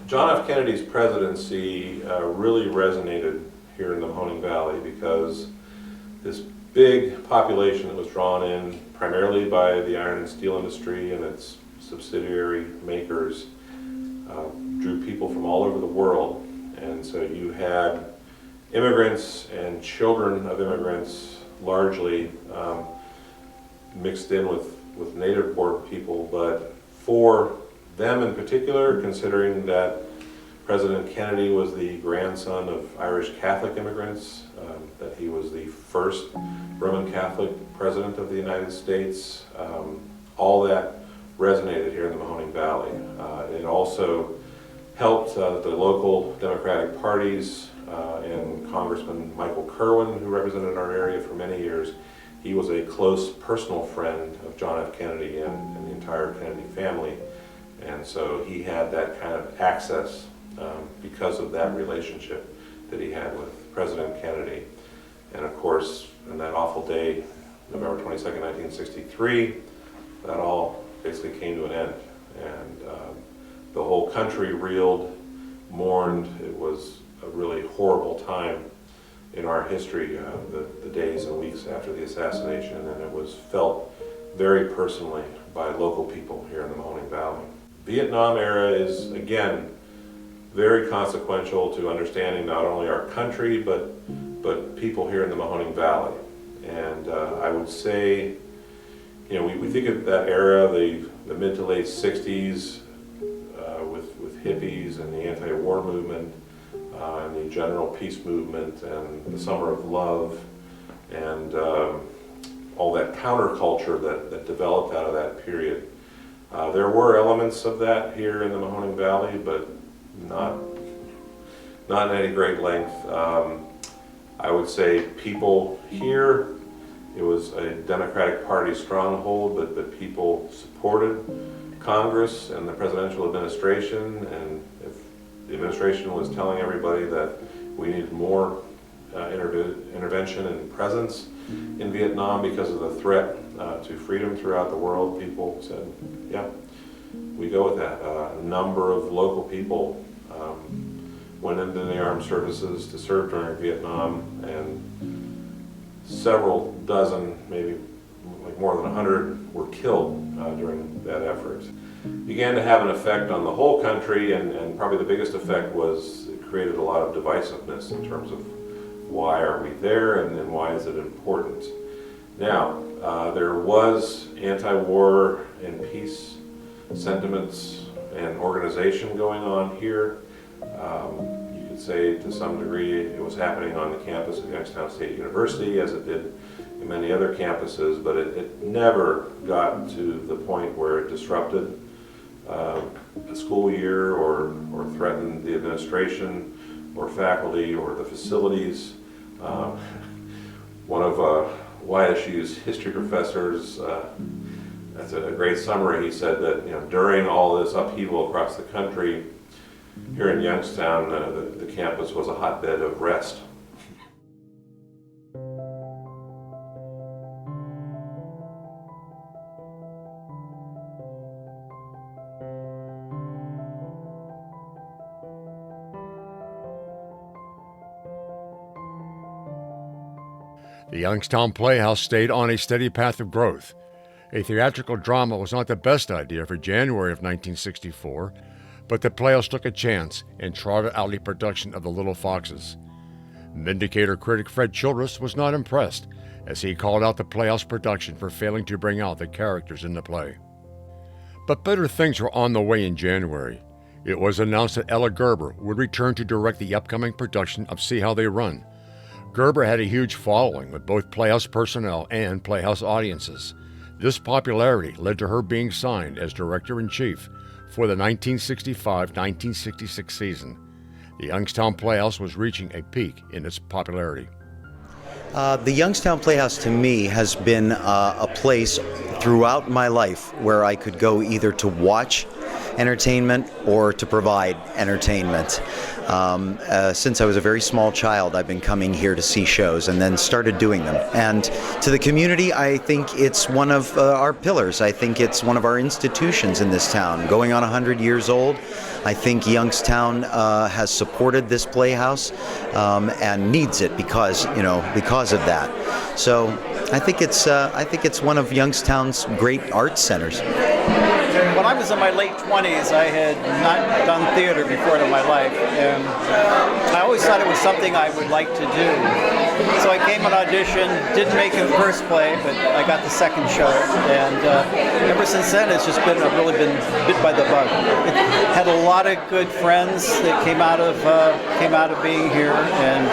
John F. Kennedy's presidency really resonated here in the Mahoning Valley because this big population that was drawn in primarily by the iron and steel industry and its subsidiary makers drew people from all over the world. And so you had immigrants and children of immigrants largely mixed in with native-born people, but for them in particular, considering that President Kennedy was the grandson of Irish Catholic immigrants, that he was the first Roman Catholic president of the United States, all that resonated here in the Mahoning Valley. It also helped the local Democratic parties and Congressman Michael Kerwin, who represented our area for many years. He was a close personal friend of John F. Kennedy and the entire Kennedy family. And so he had that kind of access because of that relationship that he had with President Kennedy. And of course, on that awful day, November 22nd, 1963, that all basically came to an end. And the whole country reeled, mourned. It was a really horrible time in our history, the days and weeks after the assassination, and it was felt very personally by local people here in the Mahoning Valley. Vietnam era is, again, very consequential to understanding not only our country, but people here in the Mahoning Valley. And I would say, you know, we think of that era, the mid to late 60s, with hippies and the anti-war movement, and the general peace movement, and the Summer of Love, and all that counterculture that developed out of that period. There were elements of that here in the Mahoning Valley, but not in any great length. I would say people here, it was a Democratic Party stronghold, but people supported Congress and the presidential administration, and if the administration was telling everybody that we needed more intervention and presence in Vietnam because of the threat to freedom throughout the world, people said, yeah, we go with that. A number of local people went into the armed services to serve during Vietnam, and several dozen, maybe like more than 100, were killed during that effort. It began to have an effect on the whole country, and probably the biggest effect was it created a lot of divisiveness in terms of why are we there and why is it important. Now, there was anti-war and peace sentiments and organization going on here. You could say to some degree it was happening on the campus of Youngstown State University, as it did in many other campuses, but it never got to the point where it disrupted the school year or threatened the administration or faculty or the facilities. One of YSU's history professors, that's a great summary. He said that, you know, during all this upheaval across the country, here in Youngstown, the campus was a hotbed of rest. The Youngstown Playhouse stayed on a steady path of growth. A theatrical drama was not the best idea for January of 1964, but the Playhouse took a chance and trotted out a production of The Little Foxes. Vindicator critic Fred Childress was not impressed, as he called out the Playhouse production for failing to bring out the characters in the play. But better things were on the way in January. It was announced that Ella Gerber would return to direct the upcoming production of See How They Run. Gerber had a huge following with both Playhouse personnel and Playhouse audiences. This popularity led to her being signed as Director-in-Chief for the 1965-1966 season. The Youngstown Playhouse was reaching a peak in its popularity. The Youngstown Playhouse to me has been a place throughout my life where I could go either to watch entertainment or to provide entertainment. Since I was a very small child, I've been coming here to see shows and then started doing them. And to the community, I think it's one of our pillars. I think it's one of our institutions in this town. Going on 100 years old, I think Youngstown has supported this playhouse and needs it because of that. So I think it's one of Youngstown's great art centers. When I was in my late 20s, I had not done theater before in my life, and I always thought it was something I would like to do. So I came and auditioned, didn't make the first play, but I got the second show, and ever since then it's just been, I've really been bit by the bug. It had a lot of good friends that came out of being here, and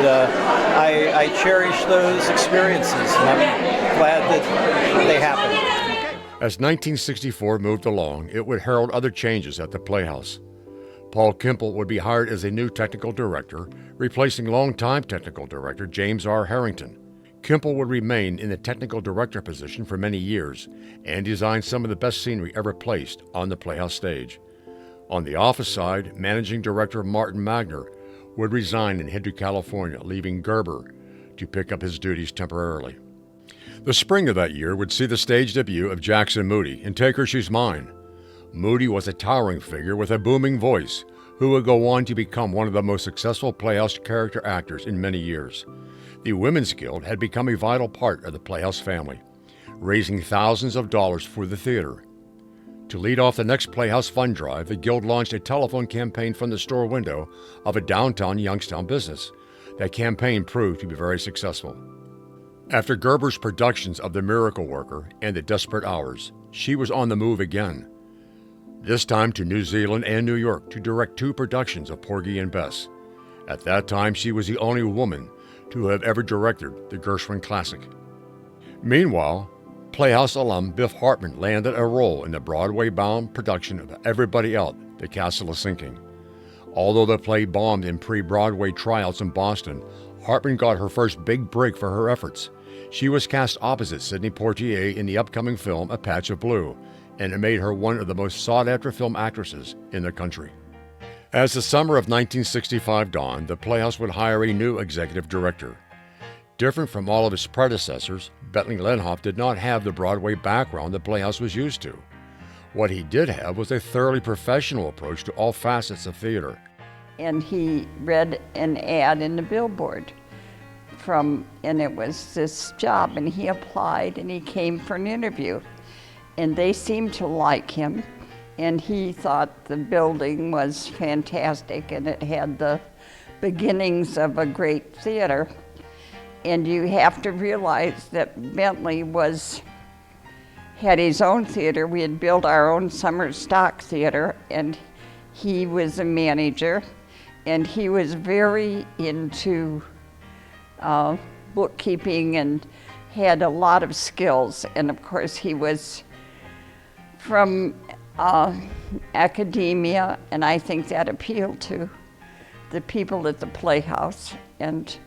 I cherish those experiences, and I'm glad that they happened. As 1964 moved along, it would herald other changes at the Playhouse. Paul Kimpel would be hired as a new technical director, replacing longtime technical director James R. Harrington. Kimpel would remain in the technical director position for many years and designed some of the best scenery ever placed on the Playhouse stage. On the office side, managing director Martin Magner would resign and head to California, leaving Gerber to pick up his duties temporarily. The spring of that year would see the stage debut of Jackson Moody in Take Her She's Mine. Moody was a towering figure with a booming voice who would go on to become one of the most successful Playhouse character actors in many years. The Women's Guild had become a vital part of the Playhouse family, raising thousands of dollars for the theater. To lead off the next Playhouse fund drive, the Guild launched a telephone campaign from the store window of a downtown Youngstown business. That campaign proved to be very successful. After Gerber's productions of The Miracle Worker and The Desperate Hours, she was on the move again, this time to New Zealand and New York to direct 2 productions of Porgy and Bess. At that time, she was the only woman to have ever directed the Gershwin classic. Meanwhile, Playhouse alum Biff Hartman landed a role in the Broadway-bound production of Everybody Out, The Castle is Sinking. Although the play bombed in pre-Broadway tryouts in Boston, Hartman got her first big break for her efforts. She was cast opposite Sidney Poitier in the upcoming film A Patch of Blue, and it made her one of the most sought-after film actresses in the country. As the summer of 1965 dawned, the Playhouse would hire a new executive director. Different from all of its predecessors, Bentley Lenhoff did not have the Broadway background the Playhouse was used to. What he did have was a thoroughly professional approach to all facets of theater. And he read an ad in the billboard and it was this job, and he applied and he came for an interview. And they seemed to like him, and he thought the building was fantastic and it had the beginnings of a great theater. And you have to realize that Bentley had his own theater. We had built our own summer stock theater, and he was a manager, and he was very into bookkeeping and had a lot of skills. And of course he was from academia, and I think that appealed to the people at the Playhouse, and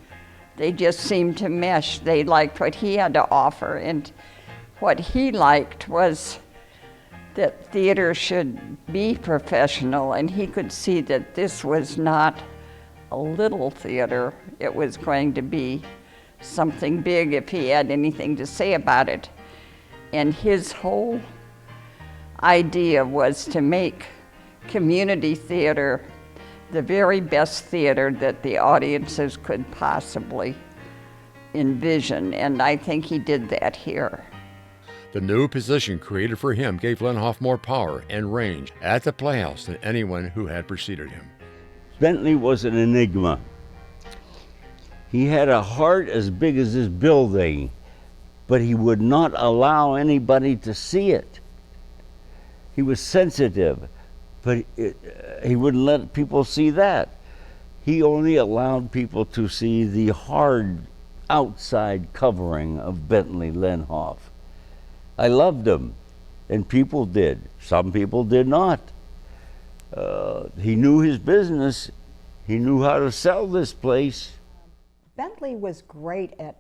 they just seemed to mesh. They liked what he had to offer, and what he liked was that theater should be professional, and he could see that this was not a little theater. It was going to be something big if he had anything to say about it. And his whole idea was to make community theater the very best theater that the audiences could possibly envision, and I think he did that here. The new position created for him gave Lenhoff more power and range at the Playhouse than anyone who had preceded him. Bentley was an enigma. He had a heart as big as this building, but he would not allow anybody to see it. He was sensitive, but he wouldn't let people see that. He only allowed people to see the hard outside covering of Bentley Lenhoff. I loved him, and people did. Some people did not. He knew his business. He knew how to sell this place. Bentley was great at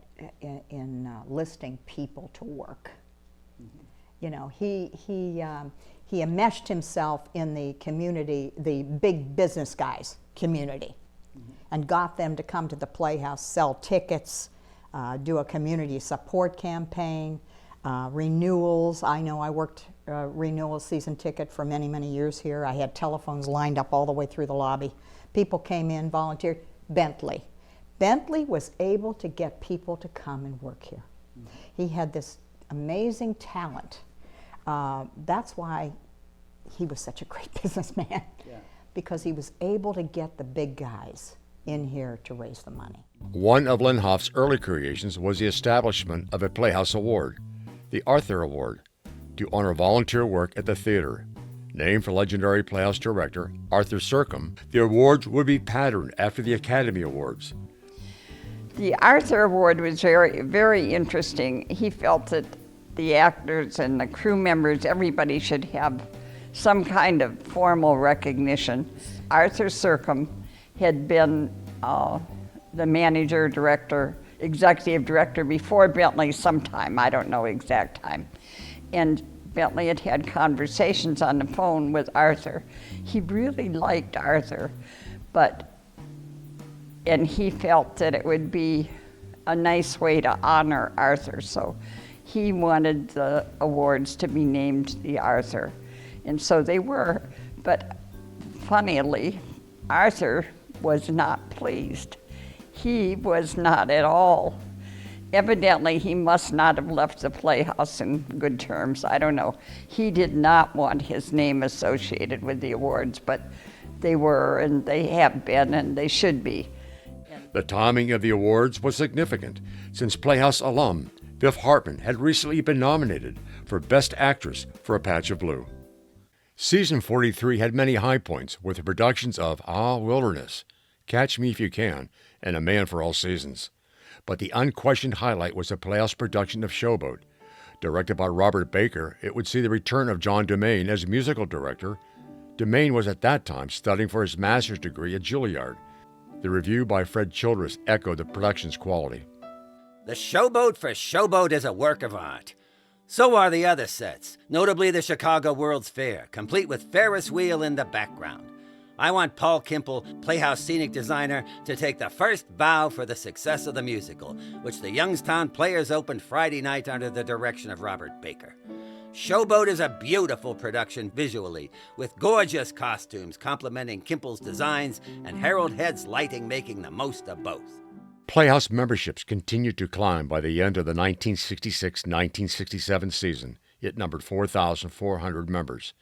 listing people to work. You know, he he enmeshed himself in the community, the big business guys community, and got them to come to the Playhouse, sell tickets, do a community support campaign, renewals. I know I worked renewal season ticket for many, many years here. I had telephones lined up all the way through the lobby. People came in, volunteered. Bentley. Bentley was able to get people to come and work here. He had this amazing talent. That's why he was such a great businessman, because he was able to get the big guys in here to raise the money. One of Lenhoff's early creations was the establishment of a Playhouse Award, the Arthur Award, to honor volunteer work at the theater. Named for legendary Playhouse director Arthur Sercombe, the awards would be patterned after the Academy Awards. The Arthur Award was very, very interesting. He felt that the actors and the crew members, everybody should have some kind of formal recognition. Arthur Sercombe had been the manager, director, executive director before Bentley sometime, I don't know exact time. And Bentley had had conversations on the phone with Arthur. He really liked Arthur, and he felt that it would be a nice way to honor Arthur, so he wanted the awards to be named the Arthur. And so they were, but funnily, Arthur was not pleased. He was not at all. Evidently, he must not have left the Playhouse in good terms. I don't know. He did not want his name associated with the awards, but they were, and they have been, and they should be. The timing of the awards was significant, since Playhouse alum Biff Hartman had recently been nominated for Best Actress for A Patch of Blue. Season 43 had many high points, with the productions of Ah, Wilderness, Catch Me If You Can, and A Man for All Seasons. But the unquestioned highlight was the Playhouse production of Showboat. Directed by Robert Baker, it would see the return of John DeMaine as musical director. DeMaine was at that time studying for his master's degree at Juilliard. The review by Fred Childress echoed the production's quality. The Showboat for Showboat is a work of art. So are the other sets, notably the Chicago World's Fair, complete with Ferris wheel in the background. I want Paul Kimpel, Playhouse scenic designer, to take the first bow for the success of the musical, which the Youngstown Players opened Friday night under the direction of Robert Baker. Showboat is a beautiful production visually, with gorgeous costumes complementing Kimpel's designs and Harold Head's lighting making the most of both. Playhouse memberships continued to climb by the end of the 1966-1967 season. It numbered 4,400 members.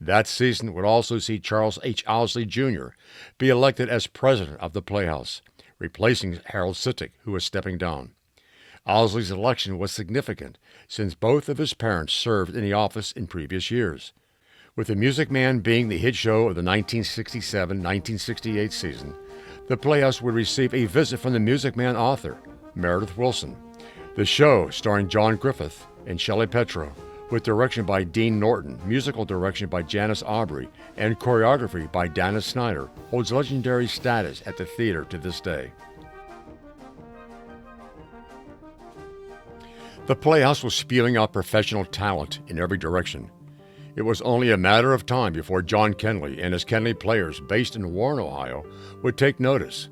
That season would also see Charles H. Owsley Jr. be elected as president of the Playhouse, replacing Harold Sittick, who was stepping down. Owsley's election was significant, since both of his parents served in the office in previous years. With The Music Man being the hit show of the 1967-1968 season, the Playhouse would receive a visit from the Music Man author, Meredith Willson. The show, starring John Griffith and Shelley Petro, with direction by Dean Norton, musical direction by Janice Aubrey, and choreography by Dana Snyder, holds legendary status at the theater to this day. The Playhouse was spewing out professional talent in every direction. It was only a matter of time before John Kenley and his Kenley Players, based in Warren, Ohio, would take notice.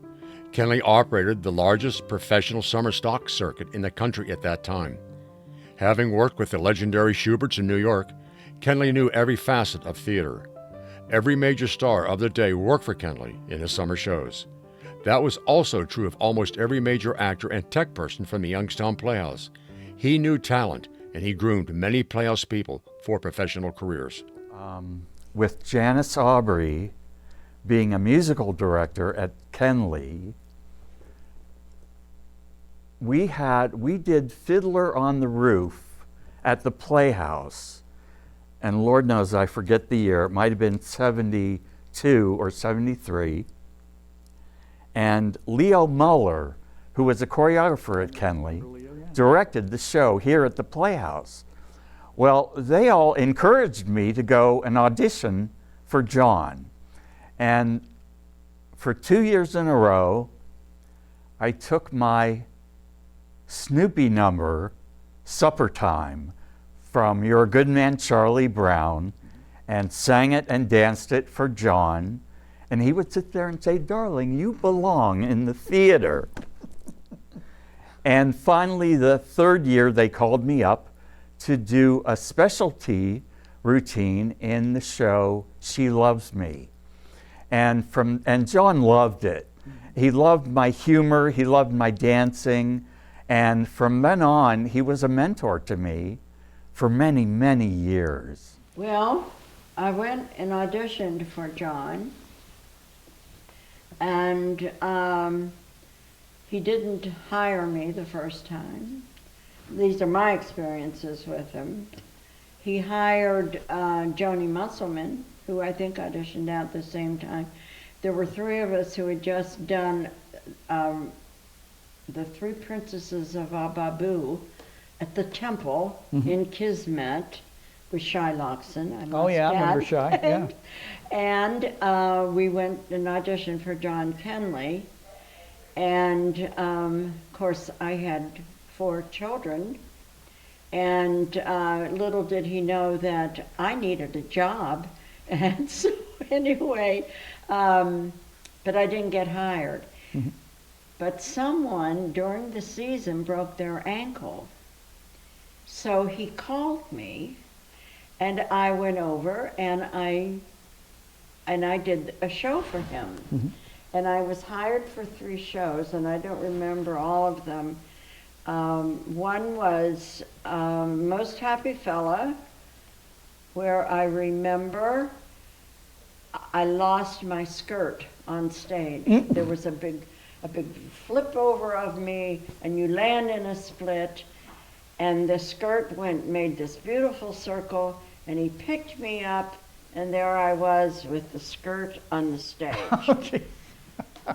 Kenley operated the largest professional summer stock circuit in the country at that time. Having worked with the legendary Schuberts in New York, Kenley knew every facet of theater. Every major star of the day worked for Kenley in his summer shows. That was also true of almost every major actor and tech person from the Youngstown Playhouse. He knew talent, and he groomed many Playhouse people for professional careers. With Janice Aubrey being a musical director at Kenley, we did Fiddler on the Roof at the Playhouse, and Lord knows I forget the year, it might have been 72 or 73, and Leo Muller, who was a choreographer at Kenley, directed the show here at the Playhouse. Well, they all encouraged me to go and audition for John, and for 2 years in a row, I took my Snoopy number, Supper Time, from You're a Good Man, Charlie Brown, and sang it and danced it for John. And he would sit there and say, "Darling, you belong in the theater." And finally, the third year, they called me up to do a specialty routine in the show She Loves Me. And John loved it. He loved my humor, he loved my dancing, and from then on, he was a mentor to me for many, many years. Well, I went and auditioned for John, and he didn't hire me the first time. These are my experiences with him. He hired Joni Musselman, who I think auditioned at the same time. There were three of us who had just done The Three Princesses of Ababu at the Temple in Kismet with Shai Loxon. Oh yeah, I remember Shai, yeah. And we went and auditioned for John Kenley. And of course I had 4 children. And little did he know that I needed a job. And so anyway, but I didn't get hired. But someone during the season broke their ankle. So he called me, and I went over and I did a show for him. And I was hired for 3 shows, and I don't remember all of them. One was Most Happy Fella, where I remember I lost my skirt on stage. There was a big flip over of me, and you land in a split, and the skirt made this beautiful circle, and he picked me up, and there I was with the skirt on the stage. Okay.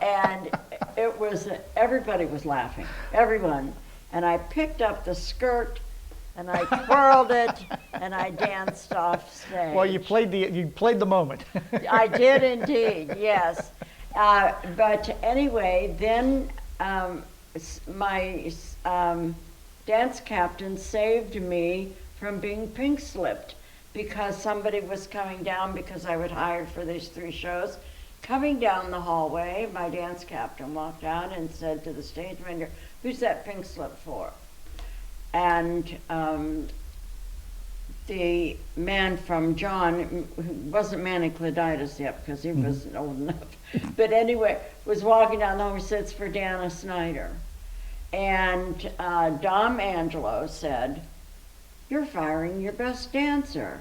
And it was, everybody was laughing, everyone. And I picked up the skirt, and I twirled it, and I danced off stage. Well, you played the moment. I did indeed, yes. But anyway, then my dance captain saved me from being pink slipped because somebody was coming down, because I was hired for these 3 shows. Coming down the hallway, my dance captain walked out and said to the stage manager, "Who's that pink slip for?" And the man from John, who wasn't Manicliditis yet because he wasn't old enough, but anyway, was walking down the hallway and said, "It's for Dana Snyder." And Dom Angelo said, "You're firing your best dancer,"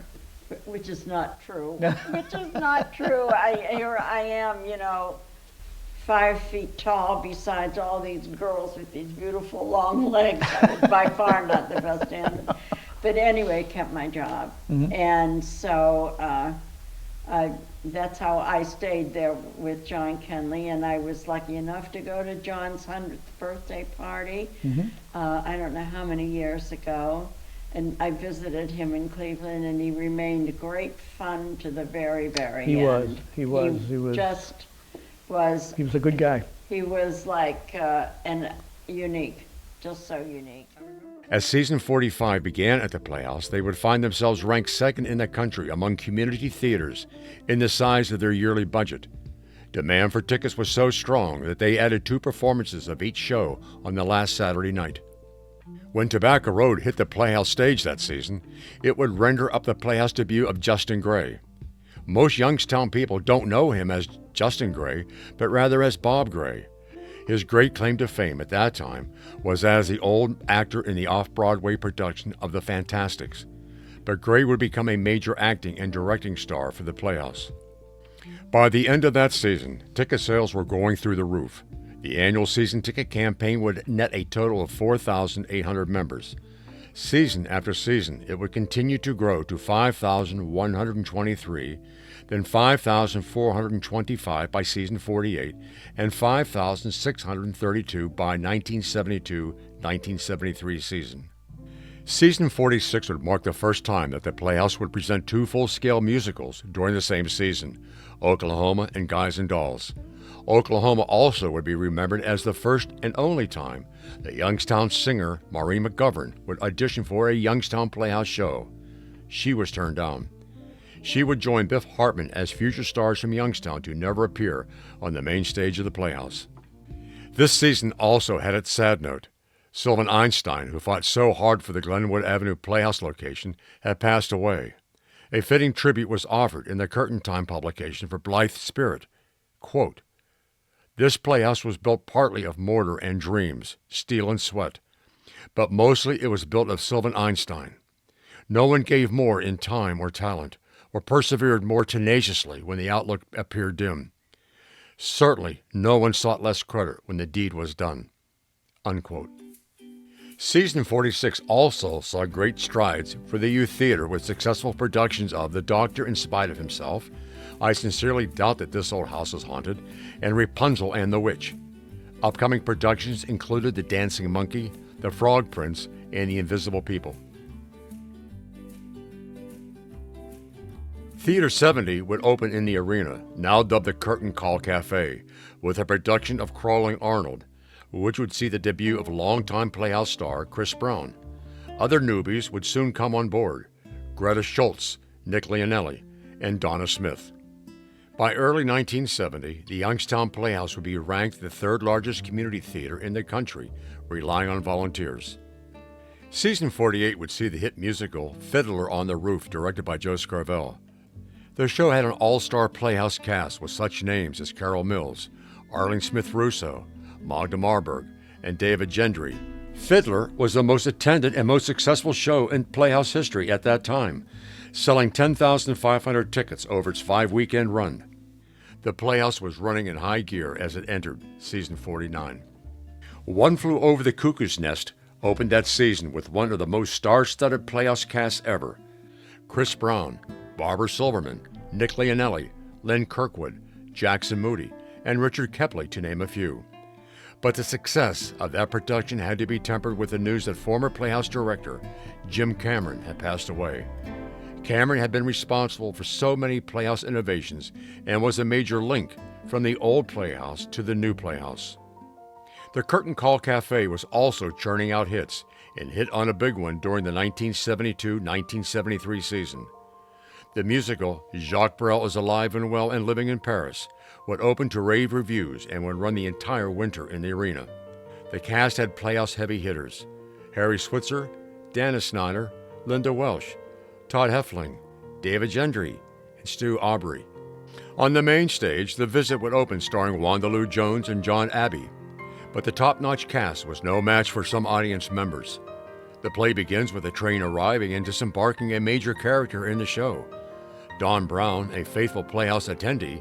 which is not true. Which is not true. Here I am, 5 feet tall, besides all these girls with these beautiful long legs. I was by far not the best dancer. But anyway, kept my job. And so that's how I stayed there with John Kenley, and I was lucky enough to go to John's 100th birthday party, I don't know how many years ago. And I visited him in Cleveland, and he remained great fun to the very, very end. He was a good guy. He was like and unique, just so unique. As season 45 began at the Playhouse, they would find themselves ranked second in the country among community theaters in the size of their yearly budget. Demand for tickets was so strong that they added 2 performances of each show on the last Saturday night. When Tobacco Road hit the Playhouse stage that season, it would render up the Playhouse debut of Justin Gray. Most Youngstown people don't know him as Justin Gray, but rather as Bob Gray. His great claim to fame at that time was as the old actor in the off-Broadway production of The Fantastics, but Gray would become a major acting and directing star for the Playhouse. By the end of that season, ticket sales were going through the roof. The annual season ticket campaign would net a total of 4,800 members. Season after season, it would continue to grow to 5,123, then 5,425 by season 48, and 5,632 by 1972-1973 season. Season 46 would mark the first time that the Playhouse would present 2 full-scale musicals during the same season, Oklahoma and Guys and Dolls. Oklahoma also would be remembered as the first and only time that Youngstown singer Maureen McGovern would audition for a Youngstown Playhouse show. She was turned down. She would join Biff Hartman as future stars from Youngstown to never appear on the main stage of the Playhouse. This season also had its sad note. Sylvan Einstein, who fought so hard for the Glenwood Avenue Playhouse location, had passed away. A fitting tribute was offered in the Curtain Time publication for Blythe's spirit. Quote, "This playhouse was built partly of mortar and dreams, steel and sweat, but mostly it was built of Sylvan Einstein. No one gave more in time or talent, or persevered more tenaciously when the outlook appeared dim. Certainly no one sought less credit when the deed was done." Unquote. Season 46 also saw great strides for the youth theater with successful productions of The Doctor in Spite of Himself, I Sincerely Doubt That This Old House Is Haunted, and Rapunzel and the Witch. Upcoming productions included The Dancing Monkey, The Frog Prince, and The Invisible People. Theater 70 would open in the arena, now dubbed the Curtain Call Cafe, with a production of Crawling Arnold, which would see the debut of longtime Playhouse star Chris Brown. Other newbies would soon come on board: Greta Schultz, Nick Leonelli, and Donna Smith. By early 1970, the Youngstown Playhouse would be ranked the third largest community theater in the country, relying on volunteers. Season 48 would see the hit musical Fiddler on the Roof, directed by Joe Scarvell. The show had an all-star Playhouse cast with such names as Carol Mills, Arlene Smith Russo, Magda Marburg, and David Gendry. Fiddler was the most attended and most successful show in Playhouse history at that time, selling 10,500 tickets over its 5-weekend run. The Playhouse was running in high gear as it entered season 49. One Flew Over the Cuckoo's Nest opened that season with one of the most star-studded Playhouse casts ever: Chris Brown, Barbara Silverman, Nick Leonelli, Lynn Kirkwood, Jackson Moody, and Richard Kepley, to name a few. But the success of that production had to be tempered with the news that former Playhouse director Jim Cameron had passed away. Cameron had been responsible for so many Playhouse innovations and was a major link from the old Playhouse to the new Playhouse. The Curtain Call Cafe was also churning out hits, and hit on a big one during the 1972-1973 season. The musical Jacques Brel Is Alive and Well and Living in Paris would open to rave reviews and would run the entire winter in the arena. The cast had Playhouse heavy hitters: Harry Switzer, Dana Snyder, Linda Welsh, Todd Heffling, David Gendry, and Stu Aubrey. On the main stage, The Visit would open starring Wanda Lou Jones and John Abbey, but the top-notch cast was no match for some audience members. The play begins with a train arriving and disembarking a major character in the show. Don Brown, a faithful Playhouse attendee,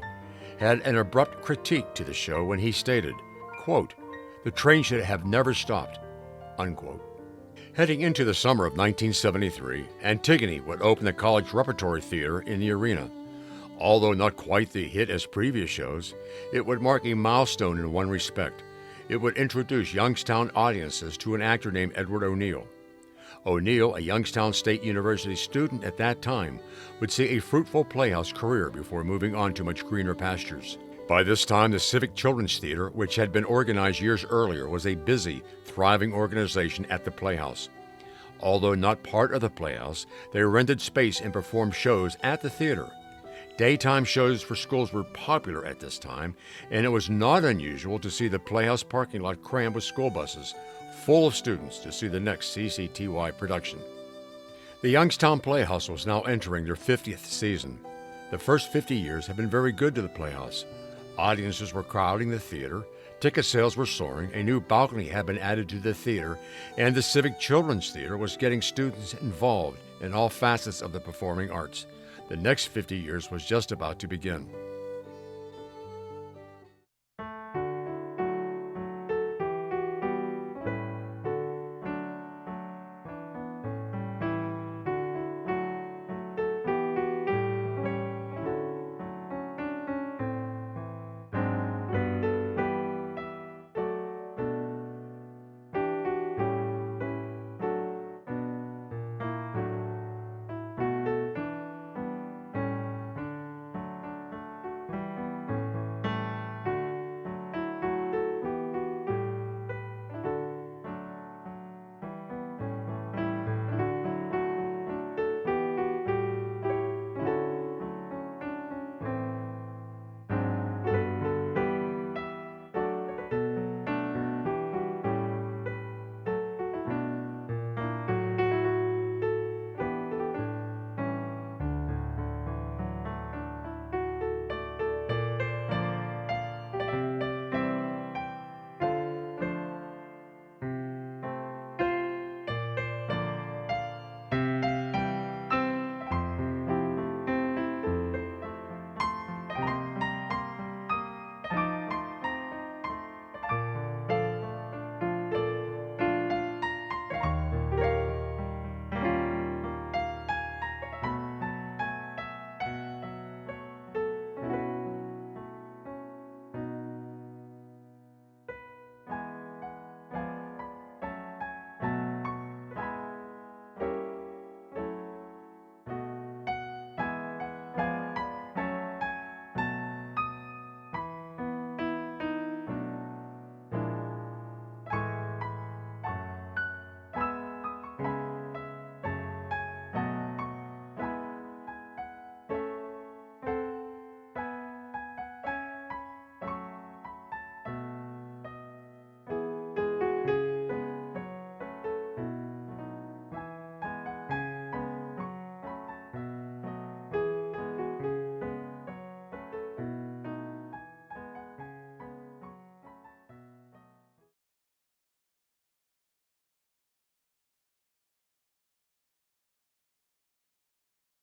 had an abrupt critique to the show when he stated, quote, "The train should have never stopped," unquote. Heading into the summer of 1973, Antigone would open the College Repertory Theater in the arena. Although not quite the hit as previous shows, it would mark a milestone in one respect. It would introduce Youngstown audiences to an actor named Edward O'Neill. O'Neill, a Youngstown State University student at that time, would see a fruitful Playhouse career before moving on to much greener pastures. By this time, the Civic Children's Theater, which had been organized years earlier, was a busy, thriving organization at the Playhouse. Although not part of the Playhouse, they rented space and performed shows at the theater. Daytime shows for schools were popular at this time, and it was not unusual to see the Playhouse parking lot crammed with school buses, full of students to see the next CCTY production. The Youngstown Playhouse was now entering their 50th season. The first 50 years had been very good to the Playhouse. Audiences were crowding the theater, ticket sales were soaring, a new balcony had been added to the theater, and the Civic Children's Theater was getting students involved in all facets of the performing arts. The next 50 years was just about to begin.